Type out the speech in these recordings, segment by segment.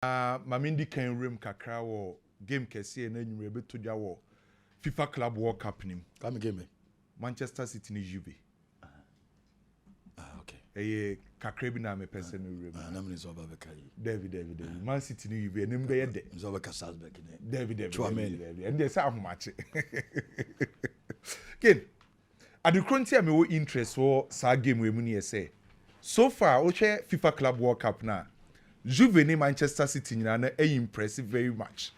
Mamindi can rim kakra wo game kesi na nyumre beto dwa wo FIFA Club World Cup nim. Come game. Manchester City ni Juve. Okay. Kakra bi na me pese no rim. Na me so ba be kai. David. Man City ni Juve nim be ye de. So be ka Salzburg ni. David. And they say how much. Again, adukronti a me wo interest wo sa game we mu ni say. So far, o che FIFA Club World Cup na Juve ni Manchester City nyina na impressive very much.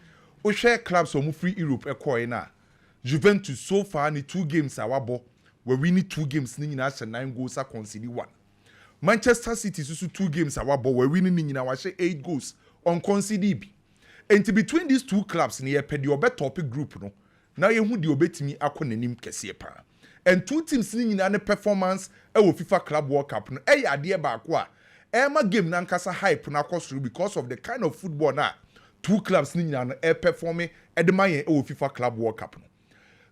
O share clubs o mu free Europe ekoi na. Juventus so far ni 2 games awabo. We win 2 games ni nyina hye 9 goals a concede 1. Manchester City so 2 games awabo we win ni nyina wa hye 8 goals on concede bi. And between these 2 clubs ni ye pedi obe topic group no. Na ye hu di obetimi akonanim kese pa. And 2 teams ni nyina ne performance e wo FIFA Club World Cup no e ya de ba ko a Emma game na nkasa hype na akosuru because of the kind of football na 2 clubs ni nyina no performing edemaye o FIFA Club World Cup no.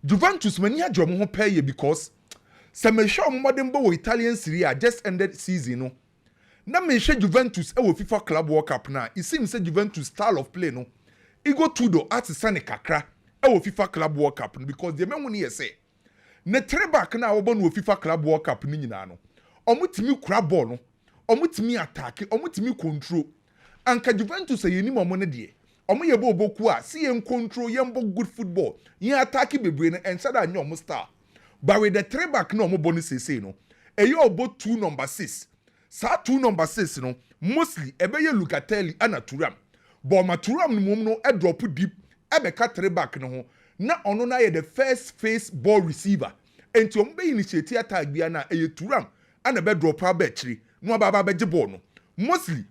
Juventus mani adwo ho pay because se me hwe omodem bo Italian Serie A just ended season no. Na me hwe Juventus e wo FIFA Club World Cup na it seems say Juventus style of play no. Igo tudo atisane kakra e wo FIFA Club World Cup no because the men woni say ne treback na wo bo no FIFA Club World Cup ni nyina no. Omutimi kura ball no. Omutimi attack, omutimi control. Anka Juventus yeni mo ne de. Omo ye bo boku a see yen control yen bo good football. Yen attack bebre no ensa da nyo mo star. But with the 3 back no mo bonus say no. Eyo obo 2 number 6. Sa 2 number 6 no mostly ebeye Lukatelli ana Turam. But ma Turam no mom no e drop deep ebe ka 3 back no ho. Na ono na ye the first face ball receiver. Enti omo be initiate attack bia na eye Turam ana be drop abetri. No baba beje ball no mostly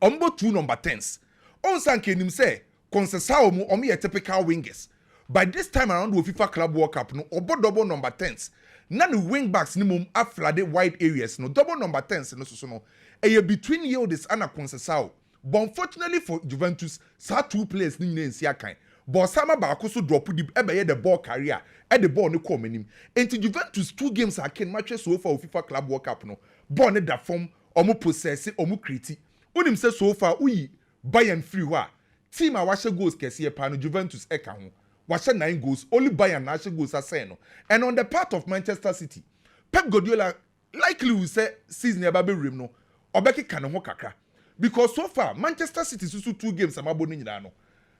ombo 2 number 10s on sanke nim say consesao mu omo ye typical wingers by this time around with FIFA Club World Cup no obo double number 10s na the wing backs ni mum aflade wide areas no double number 10s no so no e between Yildiz and consesao but unfortunately for Juventus sa 2 players ni nyina nsi akan but sama ba ko so drop deep ebe ye the ball carrier e the ball no come anim enti Juventus 2 games aken match so far FIFA Club World Cup no ball ne da form omo possess omo create unim say so far uyi Bayern free wa team a washe goals kese pa no Juventus eka ho washe 9 goals only Bayern na washe goals asay no and on the part of Manchester City Pep Guardiola likely will say season e ba be rem no obeki ka ne ho kakra because so far Manchester City so 2 games amabo ni nyina no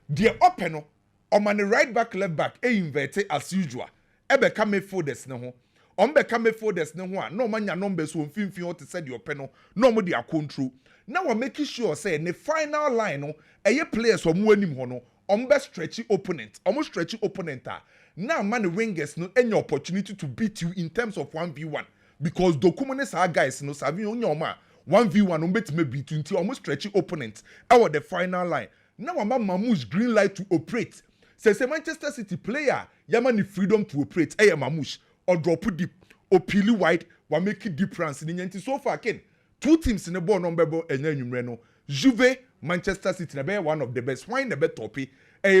the open no on the right back left back e invert as usual ebe ka midfielders ne ho Ombeka midfielders ne ho a no manya numbers so mfimfin o te said your penno no mo dia control now we making sure say the final line no eye players omo anim ho no ombe stretchy opponent now man the wingers no any opportunity to beat you in terms of 1v1 because dokumene sa guys no sabi onye omo a 1v1 ombetime beat you until almost stretchy opponent our the final line now Mamouche green light to operate say Manchester City player yamani freedom to operate Mamouche or drop deep or pili wide wa make difference in nyanti so far ken 2 teams in the ball number enyanwumre no Juve Manchester City na be one of the best why na be topi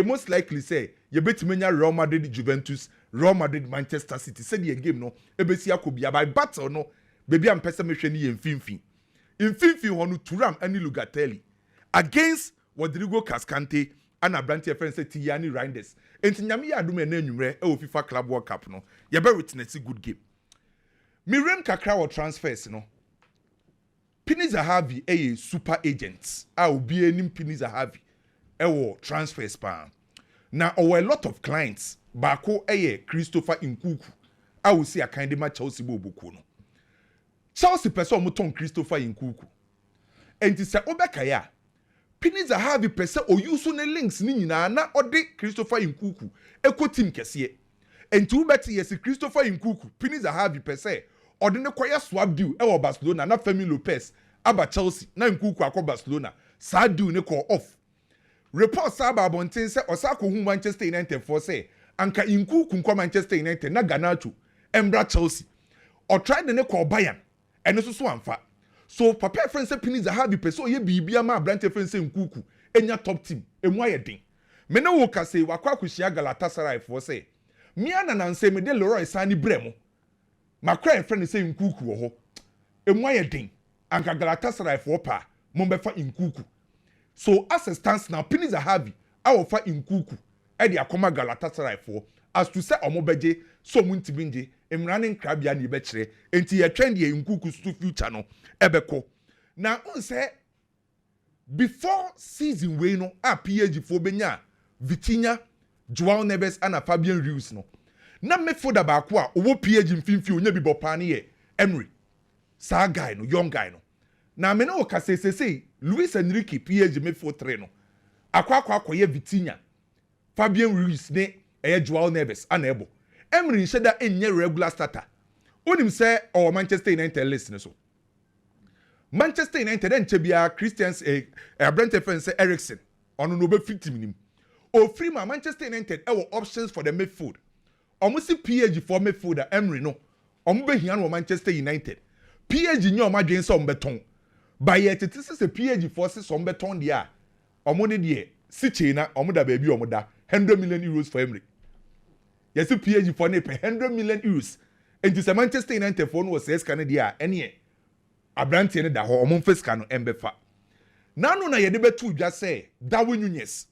most likely say you betimenya Real Madrid Juventus Real Madrid Manchester City say the game no ebesi akobia by battle no baby am pesa mehwe ni mfimfin hono Turam ani Lukatelli against Rodrigo Cascante and Abranti friend say Tiani Reinders enti nyame ya adom enyanwumre e wo FIFA Club World Cup no ye be witness a good game Mirem kakra wo transfers no Pini Zahavi a super agents a obi enim Pini Zahavi e wo transfers pa na a lot of clients Barco Christopher Nkunku a wo see a kind of Chelsea bobuku no Chelsea person mo ton Christopher Nkunku enti se obeka ya Pini Zahavi pese o use ne links ni nyina na ode Christopher Nkunku eko team kese enti ubeti yes Christopher Nkunku Pini Zahavi pese ode ne kwaya swap deal e wo Barcelona na Femi Lopez aba Chelsea na Nkunku akọ Barcelona sa deal ne call off reports aba bonten se osako hu Manchester United for say anka Nkunku nkọ Manchester United na Garnacho embra Chelsea or try ne call Bayern eno so amfa so papa friend say Pini Zahavi person ye bibia ma Brante friend say Nkunku enya top team emu ayedin me na wo ka say wakwa akuhia Galatasaray for say me ana na nse me de Leroy Sani bremo makra friend say Nkunku wo ho emu ayedin anka Galatasaray for pa mo befa Nkunku So as a stance now, Pini Zahavi, I offer Nkunku, Eddie Akoma Galatasaray for, as to say Omobeje, so Muntibinje, running Krabia Nibetre, and to trend ye Nkunku's to future no, Ebeko. Now, on say, before season we no, a PAG for Benya, Vitinha, Joao Neves, and a Fabian Ruiz no. Na me for the bakwa, owo PAG in Finfi, nebi bopani ye, Emery. Sa guy no, young guy no. Na me no ka say Luis Enrique PAG me for treno. Akwa ye Vitinha. Fabian Ruiz ne Joao Neves anebo. Emery nsheda enye regular starter. Onim say or Manchester United listen so. Manchester United enche bia Christians Brent Fence Eriksen ono no be fit nim. O free ma Manchester United options for the midfield. Omo si PAG for midfielder Emery no. Omo be hia no Manchester United. PAG nye omo adwen se omo beton. By yet it is a PAG forces omo beton dia. Omo ne die si China omo da baby omo da 100 million euros for Emery. Yes, PAG for ne 100 million euros. And this Manchester United for no was Canada any Abranti ne da ho omo fiska no embefa. Nanu na yede betu dwa say Darwin Nunez.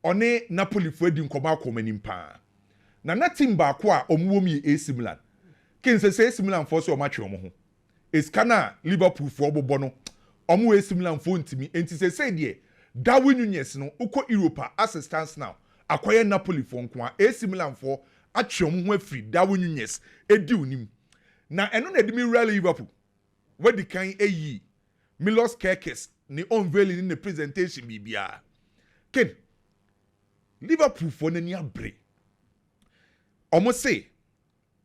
One Napoli for di nkoma akomanim pa. Na team ba ko a omo mi AC Milan. Ken say AC Milan for so match omo ho. Eskana Liverpool for bobo no. Omo AC Milan for ntimi enti say de Darwin Nunez no uko Europa as it stands now. Akoye Napoli for nko AC Milan for atwom ho afri Darwin Nunez edi onim. Na eno na edimi Real Liverpool. Where the kind eyi Milos Kerkes ni unveiling in the presentation bibia. Ken Liverpool for nani abre. Omo say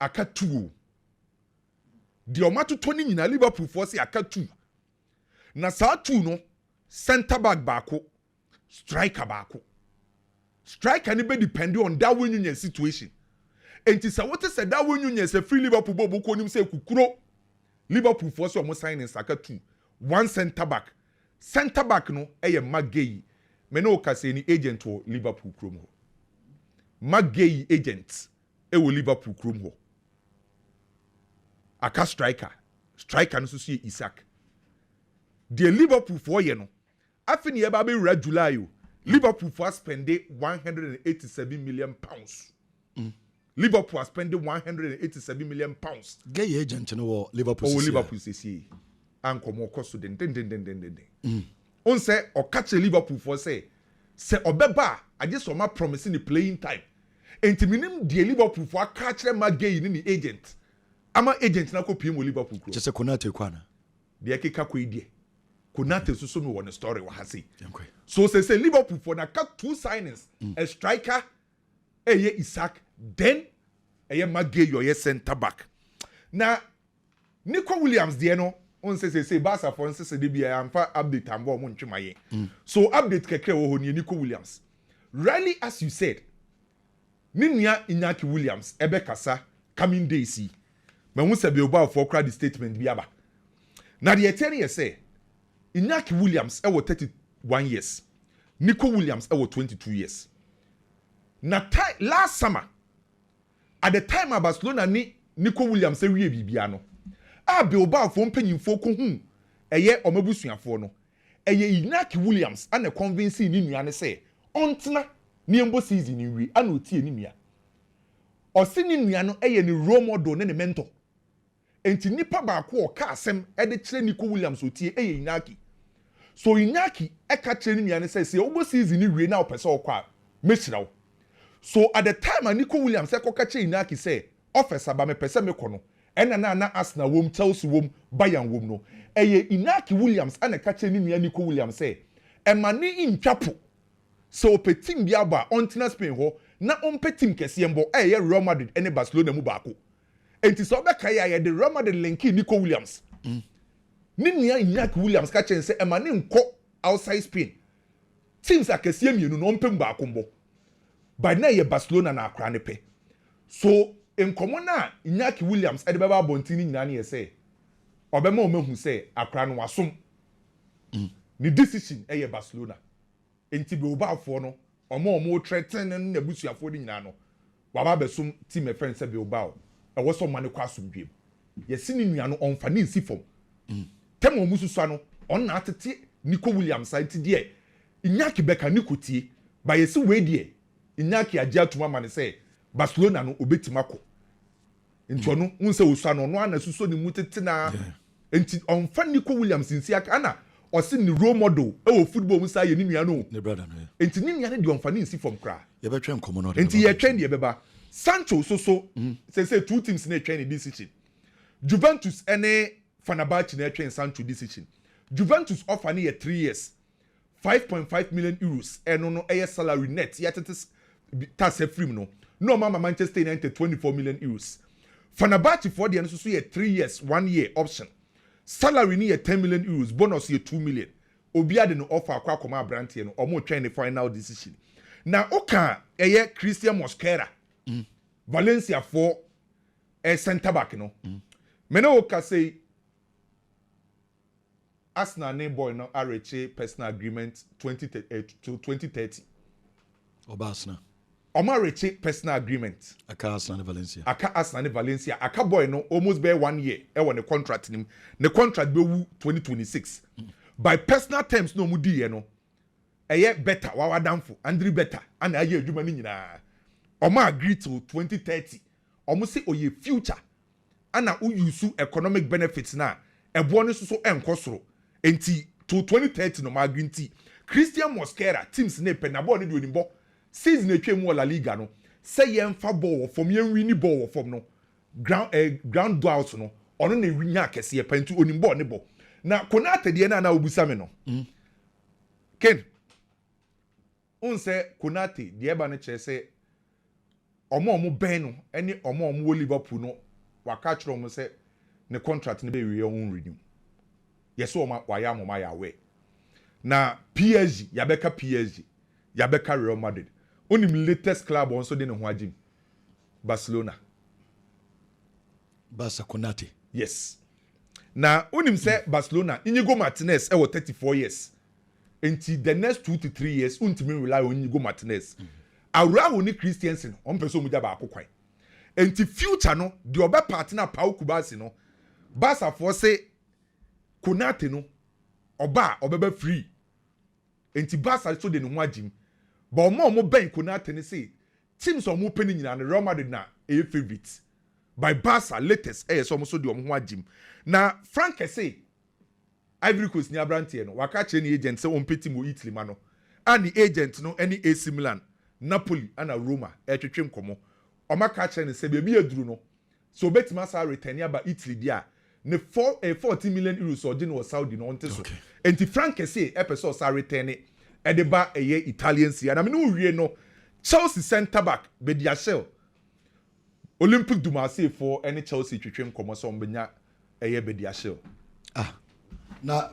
aka 2. Di omato toni nyina Liverpool for say aka 2. Na sa 2 no center back baako, striker baako. Striker ni be depend on Darwin Nunez situation. Enti sa what say Darwin Nunez a free Liverpool bobo ko nim say kukuro. Liverpool force almost signing saka 2. One center back. Center back no eye Magay. Me no ka say ni agent wo Liverpool krom ho. Magay agent e wo Liverpool krom ho. Aka striker. Striker no so see Isaac. The Liverpool for ye no. Afini e ba be red July o. Liverpool for spend 187 million pounds. Liverpool has spent 187 million pounds. Get your agent no Liverpool. Oh, Liverpool CC. Anko mo koso den. On say or catch a Liverpool for say obeba I just saw my promising the playing time. Enti minim the Liverpool for catch them Magay ni agent. Ama agent na ko piem Liverpool. Just a Konate kwana. The akeka ko idie. Konate so me won story wa ha say. So say Liverpool for na cut 2 signings, a striker eye Isaac, then eye Magay your center back. Na Nico Williams there no on say Barca for instance dey be am fa update am bo mo ntwemaye. So update keke wo ho ni Nico Williams. Really as you said, Ninia Iñaki Williams ebe kasa coming days yi. Me hu se be oba for credit statement bi aba. Na the eternity say Iñaki Williams e 31 years. Nico Williams e 22 years. Na last summer at the time of Barcelona ni Nico Williams e wie bibia no. A Bilbao for mpanyimfo ko hu eye omabusuafo no. Eye Iñaki Williams ana convince ni nua ne say ontena ni embo season ni wi ana otie ni nua. Osi ni nua no eye ni role model ne mentor. Enti nipa ba ko o ka asem e de kire Nico Williams otie eye Iñaki. So Iñaki e ka kire ni nua ne say obo season ni wi na opese okwa mechirawo. So at the time Nico Williams e ko ka kire Iñaki say officer ba me pese me kono ena na Arsenal wom Chelsea wom Bayern wom no eye Iñaki Williams ana ka kire ni nua Nico Williams say e mani intwapo so opetim bia ba ontena Spain ho na ompetim kese mbo eye Real Madrid ene Barcelona mu baako enti so be kai ya de Real Madrid linki Nico Williams ni nua Iñaki Williams ka kire say e mani nko outside Spain teams akese mienu no ompem baako mbo by na ye Barcelona na akra ne pe so enkomo na Iñaki Williams e de baba bontini nyina na ye say obema o mehu say akra no wasom ni decision e ye Barcelona enti be obafo no omo threaten na busuafo ni nyina no waba besum team e friend say be obao e wo so mane kwa asomdwem ye sini nua no onfa ni nsi fom tem o mususu no on na atete Nico Williams side die Inyaki beka Nico tie ba yesi we die Inyaki agya tuma ma ne say Barcelona no obetima ko nti ono unse osua no ana suso ni mutete na nti onfa Nico Williams nsi aka na osi ni role model e wo football mu say ni nua no ne brother no nti ni nua ne de onfa ni nsi from kra ye be twen komo no nti ye twen de beba Sancho so say two teams na twen this season Juventus ene Fenerbahce na twen Sancho this season Juventus offer ni 3 years 5.5 million euros eno no eye salary net yatete tax free no mama Manchester United 24 million euros Fenerbahce for the so 3 years 1 year option salary ni 10 million euros bonus 2 million obia de no offer akwa koma brandie no omo twen the final decision na oka eye Christian Mosquera Valencia for a center back no me no oka say Arsenal name boy no RH personal agreement 2030 Obasna RH personal agreement aka Arsenal Valencia aka boy no almost be 1 year e won the contract nim the contract be wu 2026 by personal terms no mu di ye no eye better wa damfo Andri better and aye adwuma ni nyina omo agree till 2030 omo say oye future ana u use economic benefits na ebo no so enkosoro enti to 2030 no ma agree nti Christian Mosquera teams na pe na ball ni onimbo season etwem La Liga no say yemfa ball from yen win ball from no ground duels no ono na winya akese ye pantu onimbo ne bo na Konate de na obusa me no Ken unse Konate de ba ne che say omo ben no ene omo wo Liverpool no waka kiro mo say ne contract ne be we on renew yes o ma waya mo ma ya we na PSG yabeka PSG yabeka Real Madrid onim latest club also de ne ho agim Barcelona Barca Konate yes na onim say Barcelona Inigo Martinez e wo 34 years until the next 2 to 3 years untimi rely on Inigo Martinez Araujo ni Christensen on person mu jaba akokwan until future no the oba partner Pau Kubasi no Barca for say Konate no oba obeba free until Barca so de ne ho agim but omo ben Konate ne say teams omo peni nyina na Real Madrid na e favorite by Barca latest so omo so de omo ho agim na Frank say Ivory Coast ni abrantie no waka che ni agent say ompeti mo Italy ma no and the agent no any AC Milan Napoli ana Roma twetwem komo omaka che ne say be bi aduru no so betima sa return ya ba Italy dia ne 40 million euros or no Saudi no onte so enti Frank say episode sa return e de ba eye Italian sea na me no wie no Chelsea center back Bediashel Olympic du Marseille for any Chelsea twetwem komo so ombenya eye Bediashel na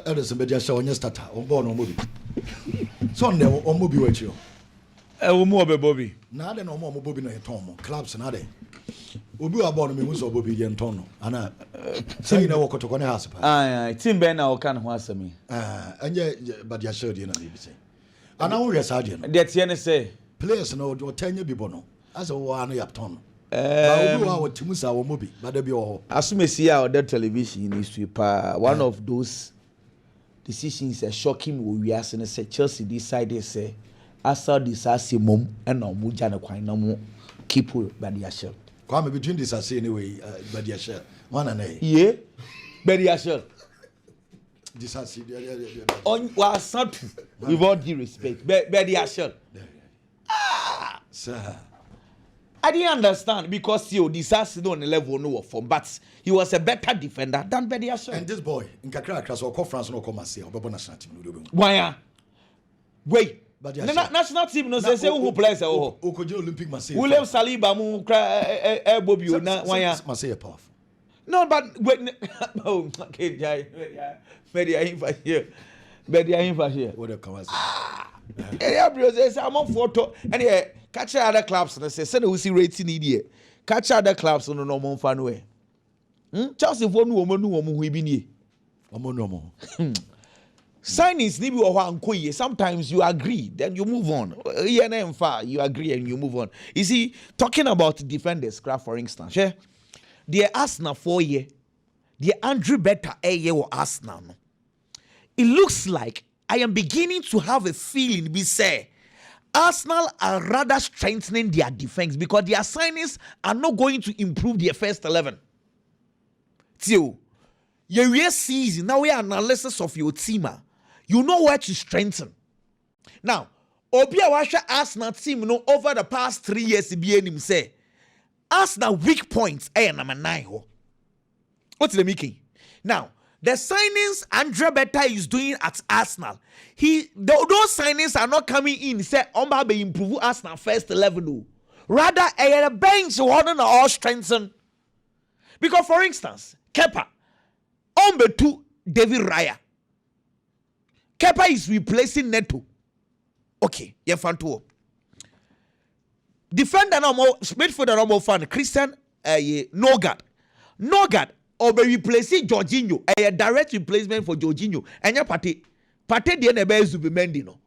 Edison Bediashel onye starter on ball no mobi so on dem on mobi wachi wo mu obebobi na ade no mo bobi no yeton mo clubs na ade obi wa ball no me hu so bobi ye nton no ana say na wokotoko ne house pa team ben na oka ne ho asemi anye Bediashel die na be say ana wo yesa die no de tie ne say players no o tanya bi bo no as o wa no yapton no ba obi wa wo timusa wo mobi ba da bi o asumesi a on television in history pa one of those decisions a shocking we are saying say Chelsea decided say after this asimum and no muja ne kwan na mo keep Bediashel Kwame between this say anyway Bediashel one and yeah Bediashel this has on wa satu with all due respect Bediashel sir I didn't understand because you disaster on the level no form, but he was a better defender than Bediashel. And this boy in Kakra class or conference no come say or national team. Why? Wait. National team no say who plays oh. Okoje Olympic Marseille. William Saliba mu cry Bobby na why? Marseille path. No, but wait. Oh, okay, Jai. Media info here. What the come say? Yeah, bro, say I'm on photo and catch other clubs and say we see rating idiot. Catch other clubs on no more fun way. Chelsea for no woman who be near. Signings nibi wa nkoye. Sometimes you agree, then you move on. You agree and you move on. You see, talking about defenders, for instance, yeah, the Arsenal 4 year, the Andrew Better a year or Arsenal. No. it looks like I am beginning to have a feeling we say Arsenal are rather strengthening their defense because their signings are not going to improve their first 11. Tio, your season, now we are analysis of your team. You know where to strengthen. Now, Obia Washa Arsenal team over the past 3 years, him say Arsenal weak points, number 9. What's the making? Now, the signings Andre Beta is doing at Arsenal, those signings are not coming in. Say, be improve Arsenal first 11. Rather, a bench warden all strengthen. Because, for instance, Kepa, to David Raya. Kepa is replacing Neto. Okay, you're fan too. Defender no more, midfielder no more fan. Christian Nogard. Or be replacing Jorginho, a direct replacement for Jorginho. And your party the NB Zubimendi no.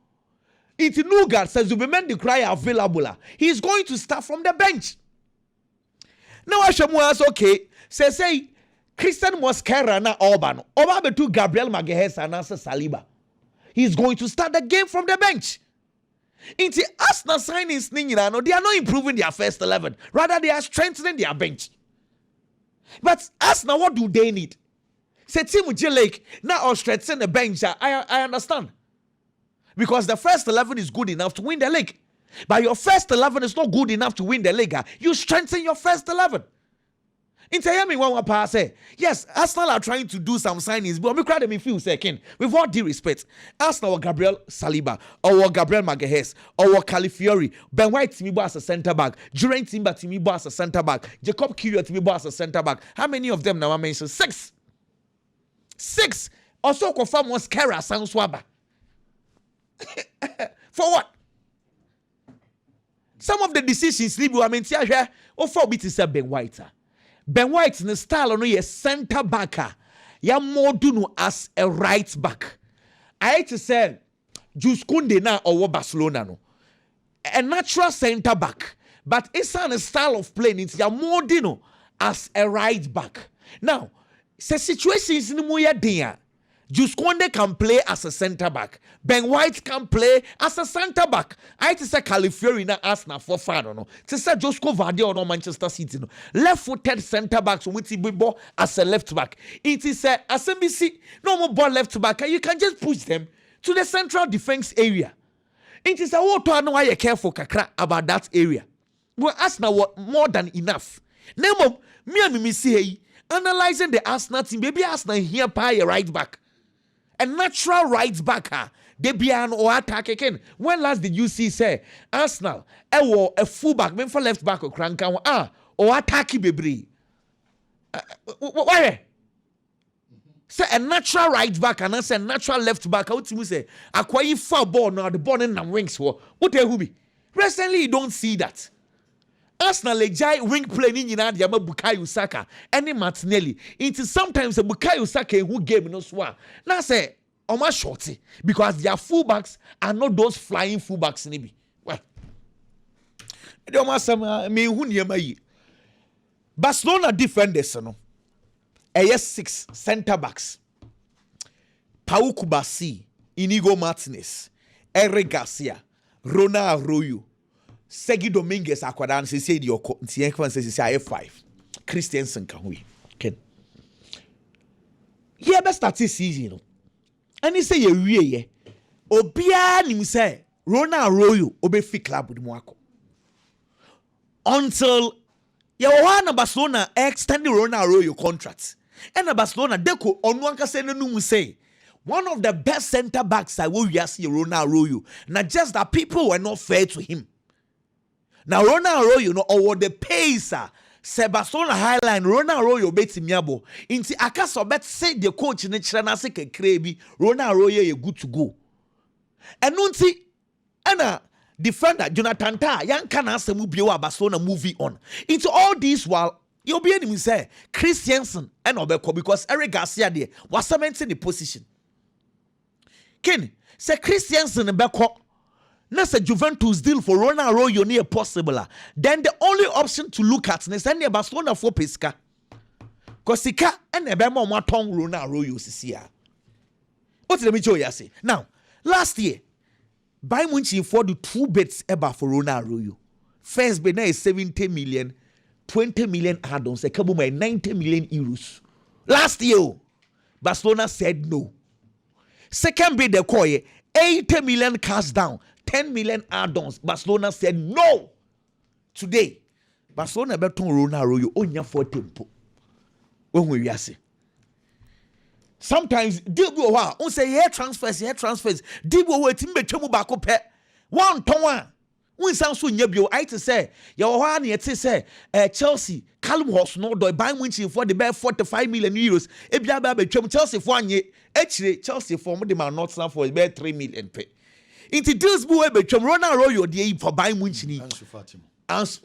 It's Nogard says Zubimendi cry available. He's going to start from the bench. Now Ashamu okay. Say Christian Mosquera na Oba be to Gabriel Magalhaes and answer Saliba. He's going to start the game from the bench. Into Arsenal signings, they are not improving their first 11. Rather, they are strengthening their bench. But Arsenal, what do they need? Say team with Lake now or strengthen the bench. I understand. Because the first 11 is good enough to win the league. But your first 11 is not good enough to win the league. You strengthen your first 11. In Miami, one pass say, yes, Arsenal are trying to do some signings, but we cry them in few seconds. With all due respect, Arsenal or Gabriel Saliba, or Gabriel Magalhaes, or Calafiori, Ben White Timibo as a centre back, Jurgen Timber Timibo as a centre back, Jacob Kiwior Timibo as a centre back. How many of them now I mentioned? 6. Also confirm Mosquera Sanswaba. For what? Some of the decisions, I mean, or for me to say Ben White. Ben White in the style no ye center backer. Ya more do no as a right back. I hate to say Jules Koundé na or Barcelona no. A natural center back. But it's a style of playing. It's ya more do no as a right back. Now, the situation is in the dia. Jules Koundé can play as a center back. Ben White can play as a center back. I to say Calafiori na Arsenal for far no. To say Josko Vardy or no Manchester City no. Left-footed center backs with Mbeumo as a left back. It is a SMBC no more ball left back. You can just push them to the central defense area. It is a what to know why you careful kakra about that area. Well, Arsenal more than enough. Nemo me see analyzing the Arsenal team. Maybe Arsenal here pay a right back. A natural right backer, they be an or attack again. When last did you see say Arsenal? A fullback, men for left back or crank or attack baby. Why? Say a natural right back and say a natural left back. How to say acquire far ball now the ball in the wings for what they will be. Recently, you don't see that. Arsenal a giant wing playing in the Bukayo Saka and Martinelli. It is sometimes a Bukayo Saka who game no swa. Now say Oma shorty because their fullbacks are not those flying fullbacks nibi. Well, Barcelona defenders no. 6 centre backs. Pau Kubasi, Inigo Martinez, Eric Garcia, Ronald Araujo. Segi Dominguez akwadan se say the oko ntie kwan se say 5 Christiansen ka ho ken ye be start season no ani say ye wie ye obia nim say Ronald Araujo obefi club di mu akọ until ye wana Barcelona extend Ronald Araujo contract and Barcelona deko onu anka say nanu say one of the best center backs I will see Ronald Araujo. Not just that people were not fair to him. Now Ronald Araujo or the pacer Barcelona highline Ronald Araujo beti miabo inti akaso bet say the coach ne chira se kekrebi Ronald Araujo ye good to go enunti ana defender Jonathan Tah yanka na asemu biewa Barcelona moving on into all this while you'll be able to say Christiansen and obeko because Eric Garcia there was cementing the position Ken say Christiansen beko. That's a Juventus deal for Ronald Araujo near possible. Then the only option to look at is any Barcelona for Pesca. Because Sika and Mbeumo tongue Ronald Araujo is here. What did me show you say? Now, last year, Bayern Munich for the 2 bets ever for Araujo. First bet now is 70 million, 20 million add-ons, a couple by 90 million euros. Last year, Barcelona said no. Second bid they call 80 million cash down, 10 million add-ons. Barcelona said no. Today, Barcelona bet on Araujo only for tempo. When we say. Sometimes deal go wa on say here transfers deal go we tim betwam ba ko pe one ton a we san so nya bio I to say your wa na yete say Chelsea Callum Hudson no do Bayern Munich for the bet 45 million euros e bia ba betwam Chelsea for anye echire Chelsea for mo de man not for bet 3 million pe into deals bu we betwam Araujo de for Bayern Munich ni Ansu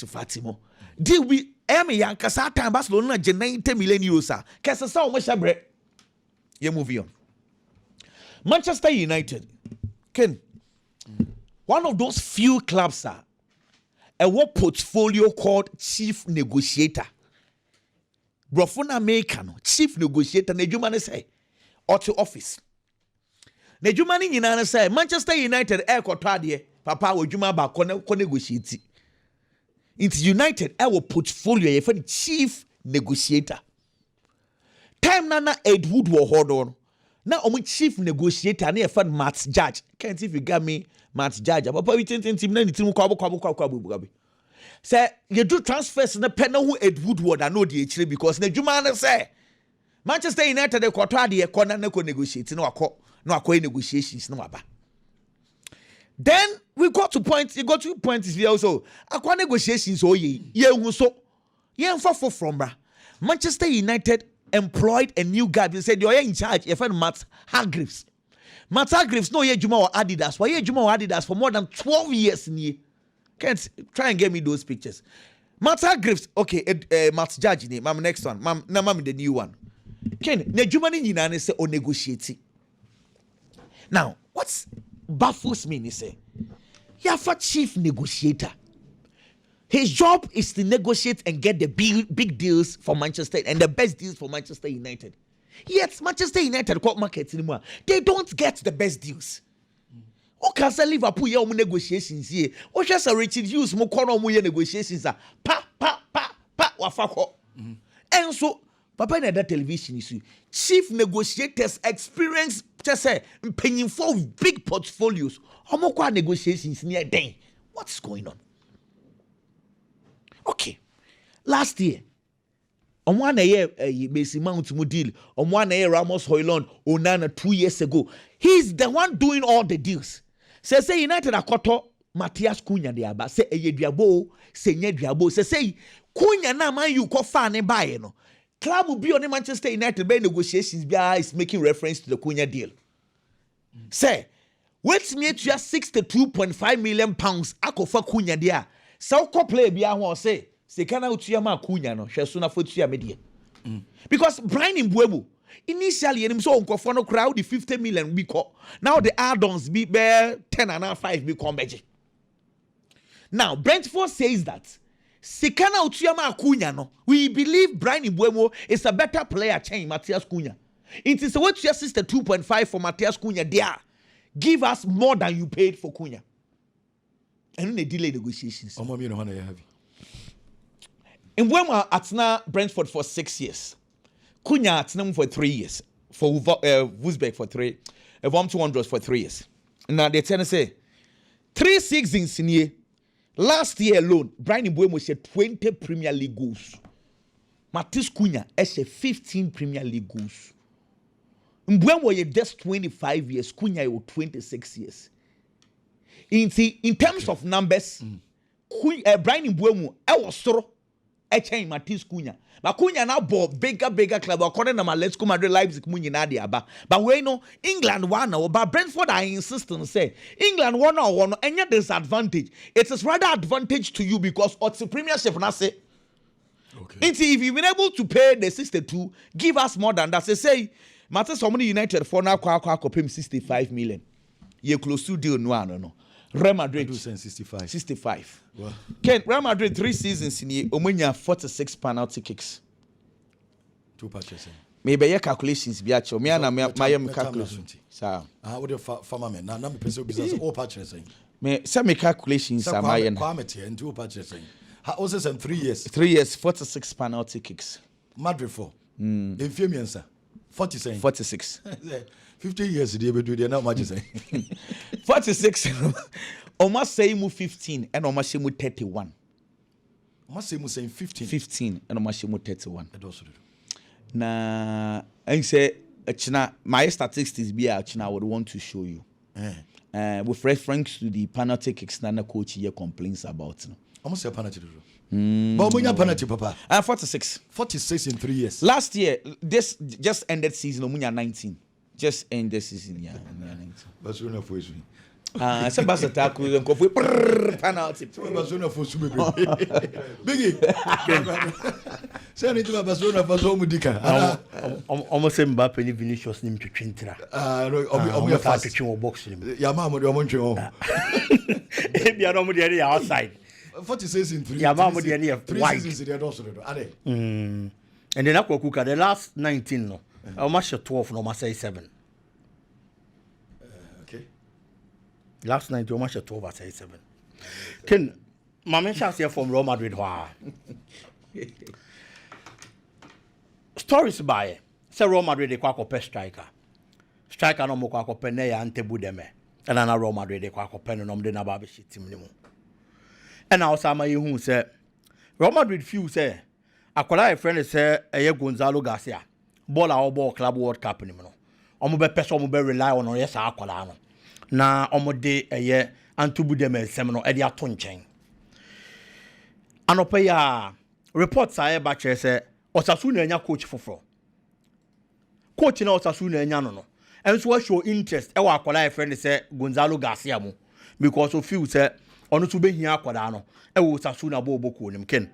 Fatimo deal we yan kasa time Barcelona je 90 million euros a kasa sa o mo shabre. You move on. Manchester United, Ken, one of those few clubs are a what portfolio called chief negotiator. Brofuna Mekano, chief negotiator. Nejumani say, or to office. Nejumani yinana say Manchester United air kotadie papa wojuma ba ko negotiate. It's United our portfolio ye for the chief negotiator. Time nana Ed Wood will hold on. Now I'm chief negotiator near fund Matt Judge. Can't if you got me Matt Judge. But we think say you do transfers in the pen who Ed Woodward I know the actually because the Jumana say Manchester United the quarter the corner no negotiate no negotiations no aba. Then we got to point here also. Akwa negotiations oh ye so ye for from bra. Manchester United employed a new guy. They said you're in charge. Your friend Matt Hargreaves. Matt Hargreaves no ye Juma or Adidas. Why ye Juma or Adidas for more than 12 years in ye? Can't try and get me those pictures. Matt Hargreaves. Okay, Matt Judge name. Mam next one. Mam the new one. Ken ne Juma ni nyina ne say o negotiate. Now what's baffles me ni say you have a chief negotiator. His job is to negotiate and get the big deals for Manchester and the best deals for Manchester United. Yet Manchester United court market anymore. They don't get the best deals. Okay, so Liverpool ye negotiations here. O just a Richard Hughes mo kono mo ye negotiations pa wafako. And so papa na that television is chief negotiators experience just say paying for big portfolios. Omo kwa negotiations near day. What's going on? Okay, last year, on 1 year, Mason Mount deal, on 1 year, Ramos Højlund, Onana 2 years ago. He's the one doing all the deals. Say United akoto Matthias Cunha de aba. Say Diabo, say Diabo. Say Cunha na man you call fan buy no. Club will be on Manchester United by negotiations. Is making reference to the Cunha deal. Say, wait me to just 62.5 million pounds. Akofa Cunha there. So play bia ho say kana utua ma Cunha no hwe so na fotua medie because Brian Mbeumo initially enim so nkofo no crowd the 50 million we call now the add-ons be 10 and 5 be come beje. Now Brentford says that Sikana utua ma Cunha no we believe Brian Mbeumo is a better player than Matthias Cunha. It is what your sister 2.5 for Matthias Cunha there. Give us more than you paid for Cunha. And they delay negotiations. And when we at Brentford for 6 years, Cunha at for 3 years, for Wolfsburg for 3, Vom 200 for 3 years. Now they tell us say 3 seasons in year. Last year alone, Brian Mbeumo said 20 Premier League goals. Matthias Cunha has 15 Premier League goals. Mbeumo was just 25 years, Cunha was 26 years. In terms of numbers, Brian Mbeumo was sort of Matthias Cunha. But Cunha now bought bigger club according to my Let's Go Madrid Leipzig Munina. But we know England won now, but Brentford I insist on say England won now, and yet disadvantage. It is rather advantage to you because it's the Premiership and I say. Okay. If you've been able to pay the 62, give us more than that. Say, Manchester United for now pay 65 million. You close to deal no. Real Madrid 65. Wow. Ken, Real Madrid 3 seasons in here, Omania 46 penalty kicks. 2 patches. maybe calculations be actual. Me and my calculations. Sir. What the farmer man? Now, me person business all patches saying. Me some calculations are my end. And 2 patches saying. How was this in 3 years? 3 years, 46 penalty kicks. Madrid for. In few years, 40 saying. 46. 50 years, they will do the now much saying. 46. Almost say mu 15 and almost say mu 31. Must say saying 15. 15 and almost say mu 31. I also do. Na I say my statistics be out I would want to show you. With reference to the penalty kicks na coach here complains about. Almost a penalty. But when you penalty, Papa? 46. 46 in 3 years. Last year, this just ended season. Omunya 19. Just ended season. Yeah, 19. Barcelona for you. Some tackle and go penalty. Barcelona for Sumi. Biggie. Send it to Barcelona for Somudika. Almost same Mbappe ni Vinicius ni mtwintra. Obi fast to twi box ni. Ya mama de omo ntwe ho. Ebi ano mo de outside. 46 in 3. Ya mama de ne white. 3 seasons they also do. Ade. And then akwakuka the last 19 no. Almost 12 no, say 7. Okay. Last night, almost 12 or 7. Ken, my mention here from Real Madrid. Stories by say Real Madrid they kwa kope striker. Striker no mo kwa kope ne ya Ante Budeme. And na Real Madrid they kwa kope no de na ba be team ni mo. And now sama ye hu say Real Madrid feel say akola e friend say eye Gonzalo Garcia. Ball our ball club World Cup ni mo no. Omo be pese omo be rely on yes akola no. Na omo de eye Ante Budeme sem no e de ato nchen. Anope ya reports aye ba che say Osasuna enya coach foforo. Coach na Osasuna enya no no. Enso show interest e wa akola e friend say Gonzalo Garcia mo because of feel say ono to be hia akola no e wo Osasuna bo oboko nim ken.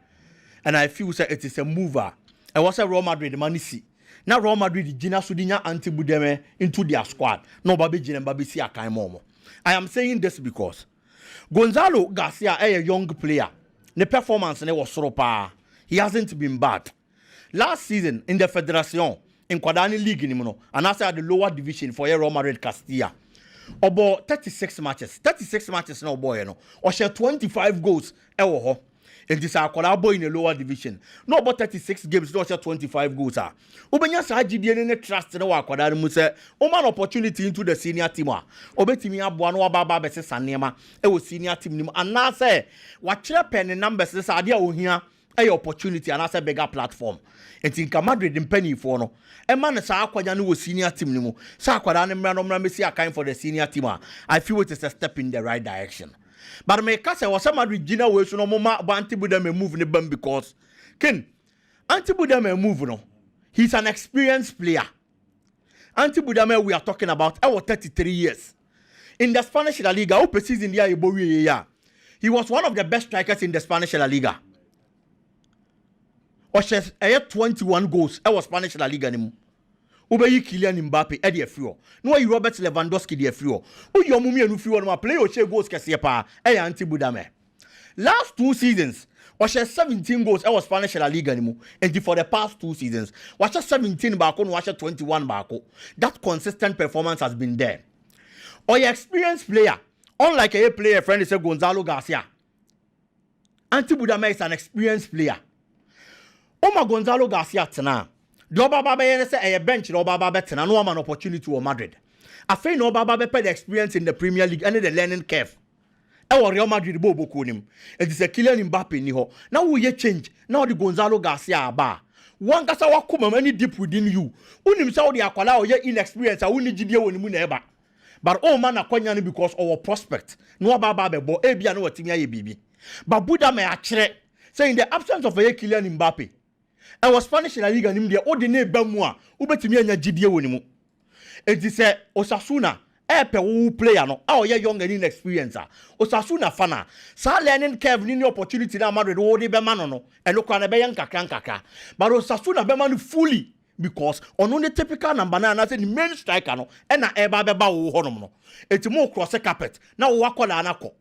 And I feel say it is a mover. E was a Real Madrid man see. Na Real Madrid gina so dinya Ante Budeme into their squad. No ba be gina ba be see akan mo. I am saying this because Gonzalo Garcia a young player. The performance ne was soro pa. He hasn't been bad. Last season in the Federation in Kwadani League and also at the lower division for Real Madrid Castilla. About 36 matches. 36 matches no boy no. Or share 25 goals ewo. And this are boy in the lower division. No about 36 games no share 25 goals ah. Ubenya sa GDN ne trust no wa Kwadani mu say o man opportunity into the senior team ah. Obetimi aboa no baba be se sanema ewo senior team nim and na say wa kire pen numbers say ade a ohia a opportunity and as a bigger platform. And think Madrid in penny for no. A man is akwanya no senior team ni mo. Sa akwada ne mra no mra me see account for the senior team. I feel it is a step in the right direction. But me ka say was Madrid gina we so no mama Ante Budeme move ne bam because Ken Ante Budeme move no. He's an experienced player. Ante Budeme we are talking about 33 years. In the Spanish La Liga, open season there he was one of the best strikers in the Spanish La Liga. Oshes 21 goals. I was Spanish La Liga nimu. Ubeyi Kylian Mbappe e de afrio. No you Robert Lewandowski de afrio. O yo mumi enu frio no play o che goals kese pa. E Ante Budeme. Last 2 seasons, Oshes 17 goals. I was Spanish La Liga nimu. And for the past 2 seasons, Oshes 17 bako no Oshes 21 bako. That consistent performance has been there. Or your experienced player, unlike a player friend is Gonzalo Garcia. Ante Budeme is an experienced player. Oma Gonzalo Garcia tena. Do baba be say a bench no baba be tena no man opportunity to Madrid. Afei no baba be the experience in the Premier League and the learning curve. E wo Real Madrid bo boko nim. It is a Kylian Mbappe ni ho. Now we ye change. Now the Gonzalo Garcia aba. One kasa wakoma many deep within you. Unim say the akwala o ye inexperience a woni gidie woni mu na eba. But all man akwanya no because our prospect. No baba be bo e bia no watimi aye bibi. But Buda me akire say in the absence of a Kylian Mbappe I was Spanish La Liga nim de odine ba mu a ubetimi anya gidie woni mu. Enti se Osasuna pe wo player no a oye young and inexperienced a Osasuna fana sa learning curve ni opportunity na Madrid wo de be ma no eno kwa na be yan kakra but Osasuna be ma no fully because ono the typical number na say the main striker no e na e ba be ba wo ho no enti mo cross carpet na wo akola anako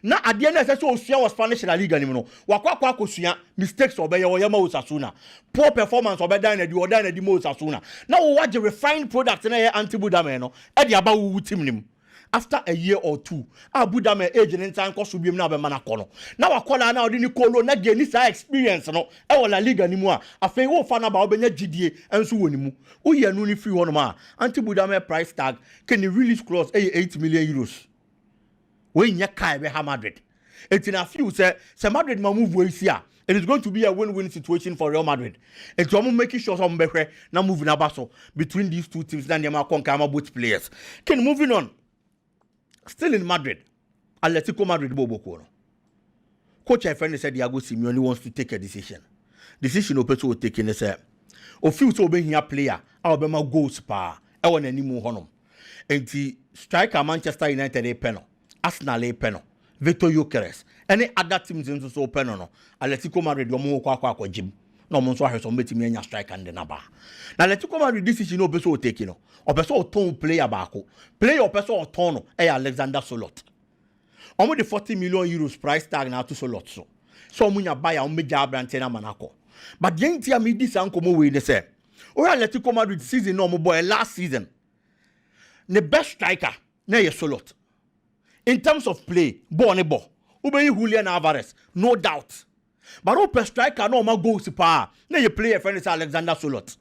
na adeɛ na ɛsɛ sɛ osua wɔ Spanish La Liga nim no wakɔ akosua mistakes ɔbɛyɛ wɔyɛ ma Osasuna poor performance ɔbɛdan na di ma Osasuna na wo wagye refined product na yɛ anti-Budame no ɛde aba wo team nim after a year or two Budame age ne ntan kɔ so biem na abɛma na kɔ no na wakɔla na ɔde ni kolo na gye ni saa experience no ɛwɔ La Liga nim a afei wo fa na ba ɔbɛnya gidie ɛnso wɔ nimu wo yɛ no ni free hɔ no ma anti-Budame price tag can the release clause 8 million euros when you kai be Madrid. It's in a few say Madrid ma move we see it is going to be a win-win situation for Real Madrid. It's almost making sure some better now moving abaso between these two teams than the conquer both players. Can moving on. Still in Madrid, Atletico Madrid Bobo Kono. Coach I friend said Diego Simeone wants to take a decision. Decision Opeso taking is o few so be here player Alabama goals pa e won animu honom. Enti striker Manchester United e penal. Arsenal e penal, Victor Gyökeres, any other teams in so penal no. Atletico Madrid yo mo kwa gym. No mo so ahwe so betimi anya striker and naba. Na Atletico Madrid decision no beso take no. Opeso ton player baako. Player opeso ton no e Alexander Solot. Omo the 40 million euros price tag na to Solot so. So omo nya buy omo meja abrante na manako. But the entire me this ankomo we ne say. O Atletico Madrid season no mo boy last season. The best striker na ye Solot. In terms of play, ball. Ube Julian Alvarez, no doubt. But open striker no ma goals pa. Na you play a friend is Alexander Solot.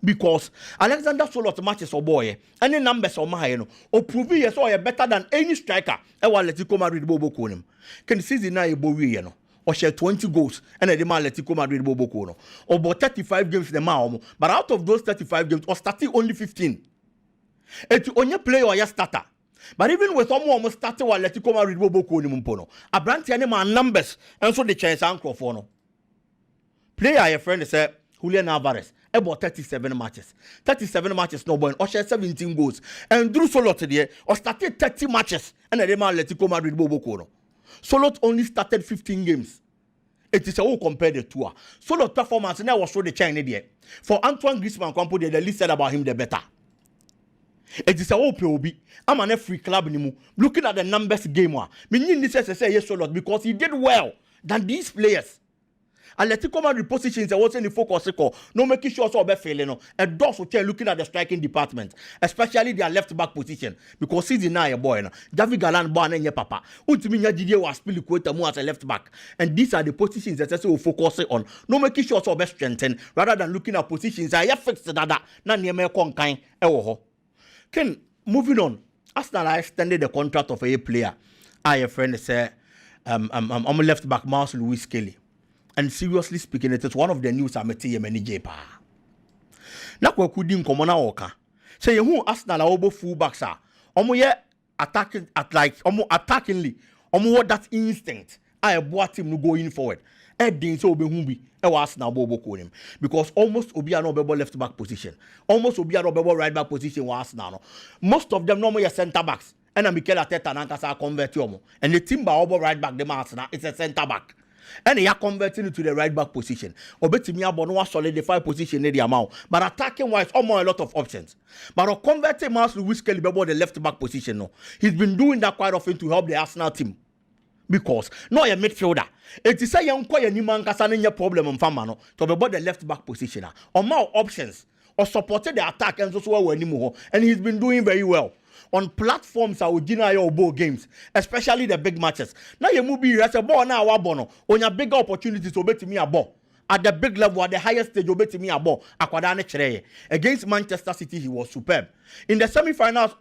Because Alexander Solot matches or boy, any numbers or my no, or prove yes or better than any striker. I want Atletico Madrid Bobo Konim. Can the season na boy no? Or share 20 goals and a demand Atletico Madrid Bobo Kono. Or about 35 games the Mao. But out of those 35 games, or starting only 15. And to only play or your starter. But even with almost starting while Atletico Madrid Bobo Kono Mumpono, a branch animal numbers, and so the chance uncle for no. Player your friend said Julian Alvarez about 37 matches. 37 matches no boy, or share 17 goals. And Drew Solot today, or started 30 matches, and a demand Atletico Madrid Bobo Kono. Solot only started 15 games. It is a whole compared the two. Solot performance now was so the China there. For Antoine Griezmann, the least said about him the better. It is a whole POB. I'm an free club anymore. Looking at the numbers game one. Meaning this is say yes Solot because he did well than these players. Atletico Madrid positions was in the focus no making sure so be failing no. And those who tell looking at the striking department, especially their left back position because he's in a boy now. Javi Galan born and your papa. Ultimately Didier was spilling quota more as a left back. And these are the positions that we focus on. No making sure so be strengthened rather than looking at positions I fixed that na near me kind ewo. Ken, moving on. Arsenal extended the contract of a player. I friend say I'm left back Marcel Louis Kelly. And seriously speaking, it is one of the news I'm a TM pa. Na kwa kudi nkomona oka. Say you Arsenal obo fullbacks are. Omo ye attacking at like omo attackingly. Omo what that instinct. I bought him to go in forward. Didn't so be humbi. Arsenal bobo konim because almost obi no bebo left back position. Almost obi no bebo right back position was Arsenal. Most of them normally center backs. And Mikel Arteta na nkasa convert yomo. And the team ba obo right back the Arsenal it's a center back. And they are converting it to the right back position. Obetimi abono solidify position in the amount. But attacking wise, almost a lot of options. But converting Marcel Louis Kelly bebo the left back position no. He's been doing that quite often to help the Arsenal team. Because no a midfielder. It is say young koye ni man kasa no problem on fama no to be the left back position. Or more options or supported the attack and so anymore. And he's been doing very well on platforms that would deny your ball games, especially the big matches. Now you move be as a ball now wabono on your bigger opportunities to bet me a ball. At the big level, at the highest stage, obey me a ball. Akwadane Chere. Against Manchester City, he was superb. In the semi-finals,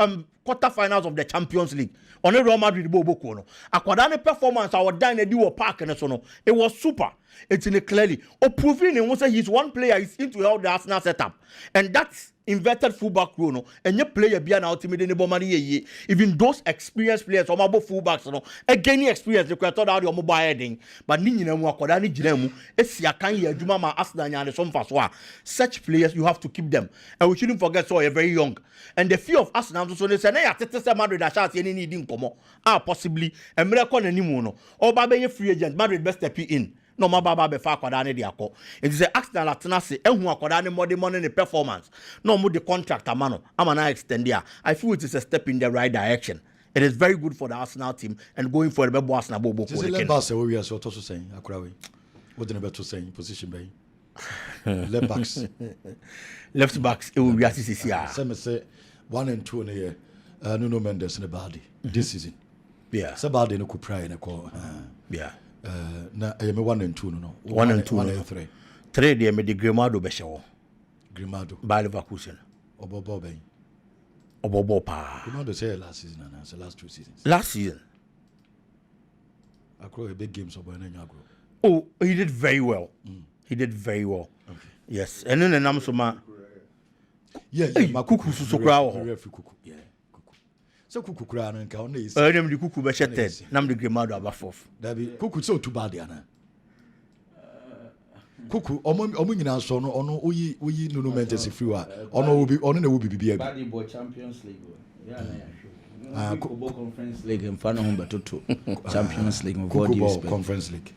quarter-finals of the Champions League, on the Real Madrid Bobo Kono. Akwadane performance, our dine duo park and so on. It was super. It's in a clearly. Proving and say he's one player is into help the Arsenal setup. And that's inverted fullback role. And your player be an ultimate in the money. Even those experienced players, or mobile fullbacks, again experience they could out your mobile heading. But Nina Mwakodani Jiremu, Esiakan Jumama Asnanya and some Faswa. Such players you have to keep them. And we shouldn't forget so you're very young. And the fear of Arsenal so they say, "Hey, Tete Madrid that shot any needing come possibly and miracle anymore. Or Babe free agent Madrid best step in. No ma baba be fa akwadane de akọ. It is Arsenal atenase ehu akwadane more the money in the performance. No more the contract amano. Am na extend there. I feel it is a step in the right direction. It is very good for the Arsenal team and going for the best Arsenal bobo. This is left back say we are so to saying Akrawi. What the better saying position by. Left backs. Left backs it will be assist here. Some say 1 and 2 in a year. Nuno Mendes and Bardi this season. Yeah. So Bardi no could pry in a call. Yeah. Na I am 1 and 2 no. 1 and 2. 1 and 3. 3 they made the Grimado Beshaw. Grimado. By Leverkusen. Obobo. Obobo pa. Grimado say last season and the last 2 seasons. Last season. Across a big games of Benagro. Oh, he did very well. He did very well. Okay. Yes. And then I'm so ma. Yeah, Kuku so crowd. Kuku. Yeah, Kuku. So Kuku crowd and count is. Them the Kuku be third. Nam the Grimado about fourth. That be Kuku so too bad yana. Kuku omo nyina so no ono oyi Nuno Mendes free wa ono na wo bibia bi. Body boy Champions League. Yeah, na Kuku Conference League in front of him betoto. Champions League Kuku Conference League.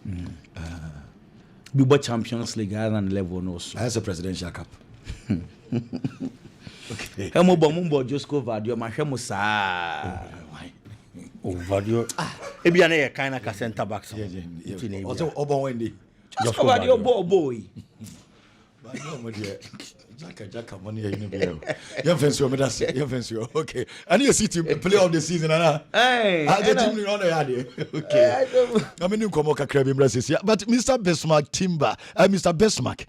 Bibo Champions League and level no so. As a presidential cup. Okay. Hemo bombo just go vadio ma hwemo saa. Oh, vadio. Ebi na ye kind of center back so. Yeah. Also Obon Wendy. Just go vadio boy. But no mo dey. Jacka money you no be. You fancy me that say. You fancy. Okay. And you see team play of the season na. Hey. I the team on the yard. Okay. I mean, come on, but Mr. Bismarck Timber, Mr. Bismarck,